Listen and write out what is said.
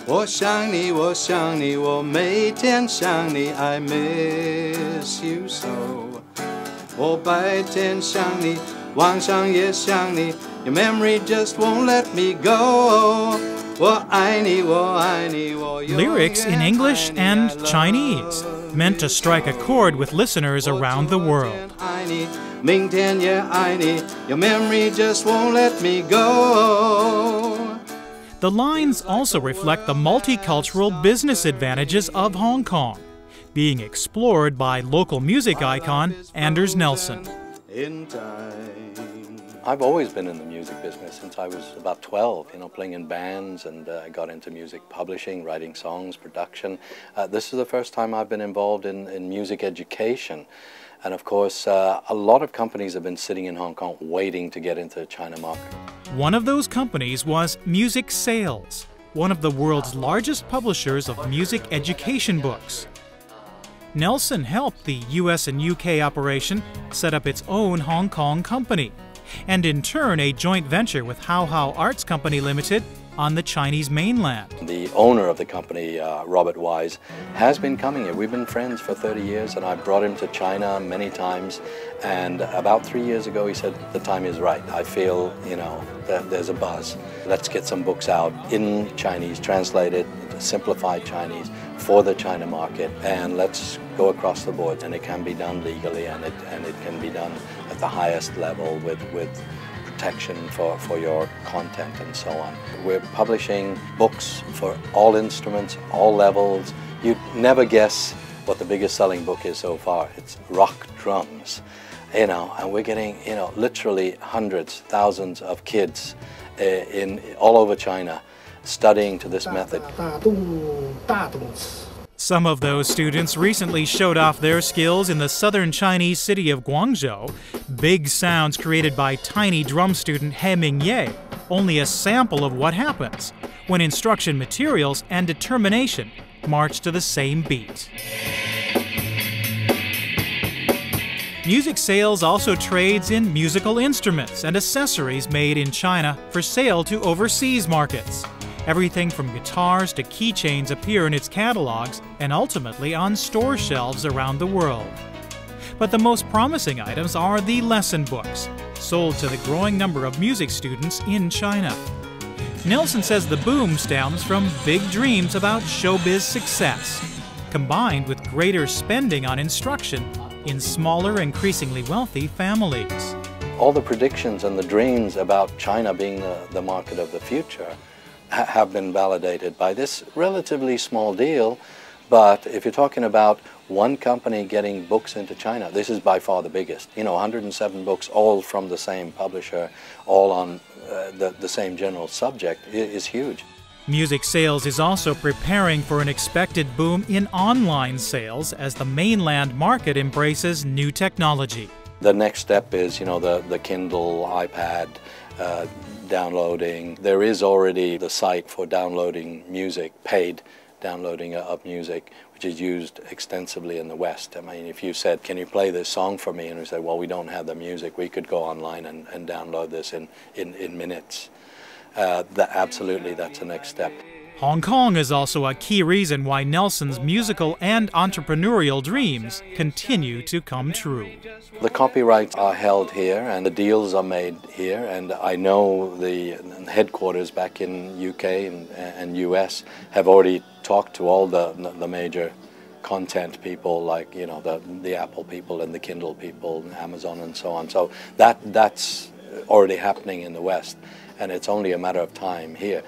我想你，我想你，我每天想你 I miss you so。我白天想你，晚上也想你 Your memory just won't let me go。我爱你，我爱你，我永远 Lyrics in English 爱你 and Chinese, meant to strike a chord with listeners around the world. 爱你，明天也爱你 Your memory just won't let me go。 The lines also reflect the multicultural business advantages of Hong Kong, being explored by local music icon Anders Nelson. In time. I've always been in the music business since I was about 12, playing in bands, and I got into music publishing, writing songs, production. This is the first time I've been involved in music education. And of course, a lot of companies have been sitting in Hong Kong waiting to get into the China market. One of those companies was Music Sales, one of the world's largest publishers of music education books. Nelson helped the US and UK operation set up its own Hong Kong company, and in turn a joint venture with How How Arts Company Limited on the Chinese mainland. The owner of the company, Robert Wise, has been coming here. We've been friends for 30 years, and I brought him to China many times. And about 3 years ago, he said, the time is right. I feel, that there's a buzz. Let's get some books out in Chinese, translated, simplified Chinese for the China market, and let's go across the board. And it can be done legally, and it can be done at the highest level with protection for your content and so on. We're publishing books for all instruments, all levels. You'd never guess what the biggest selling book is so far. It's rock drums, and we're getting, literally hundreds, thousands of kids all over China studying to this method. Some of those students recently showed off their skills in the southern Chinese city of Guangzhou. Big sounds created by tiny drum student He Mingye, only a sample of what happens when instruction materials and determination march to the same beat. Music Sales also trades in musical instruments and accessories made in China for sale to overseas markets. Everything from guitars to keychains appear in its catalogs and ultimately on store shelves around the world. But the most promising items are the lesson books, sold to the growing number of music students in China. Nelson says the boom stems from big dreams about showbiz success, combined with greater spending on instruction in smaller, increasingly wealthy families. All the predictions and the dreams about China being the market of the future have been validated by this relatively small deal. But if you're talking about one company getting books into China, this is by far the biggest. 107 books, all from the same publisher, all on the same general subject, is huge. Music Sales is also preparing for an expected boom in online sales as the mainland market embraces new technology. The next step is, the Kindle, iPad, downloading. There is already the site for downloading music, paid downloading of music, which is used extensively in the West. I mean, if you said, can you play this song for me? And we said, well, we don't have the music. We could go online and download this in minutes. Absolutely, that's the next step. Hong Kong is also a key reason why Nelson's musical and entrepreneurial dreams continue to come true. The copyrights are held here and the deals are made here, and I know the headquarters back in UK and US have already talked to all the major content people, like the Apple people and the Kindle people, and Amazon and so on. So that's already happening in the West, and it's only a matter of time here.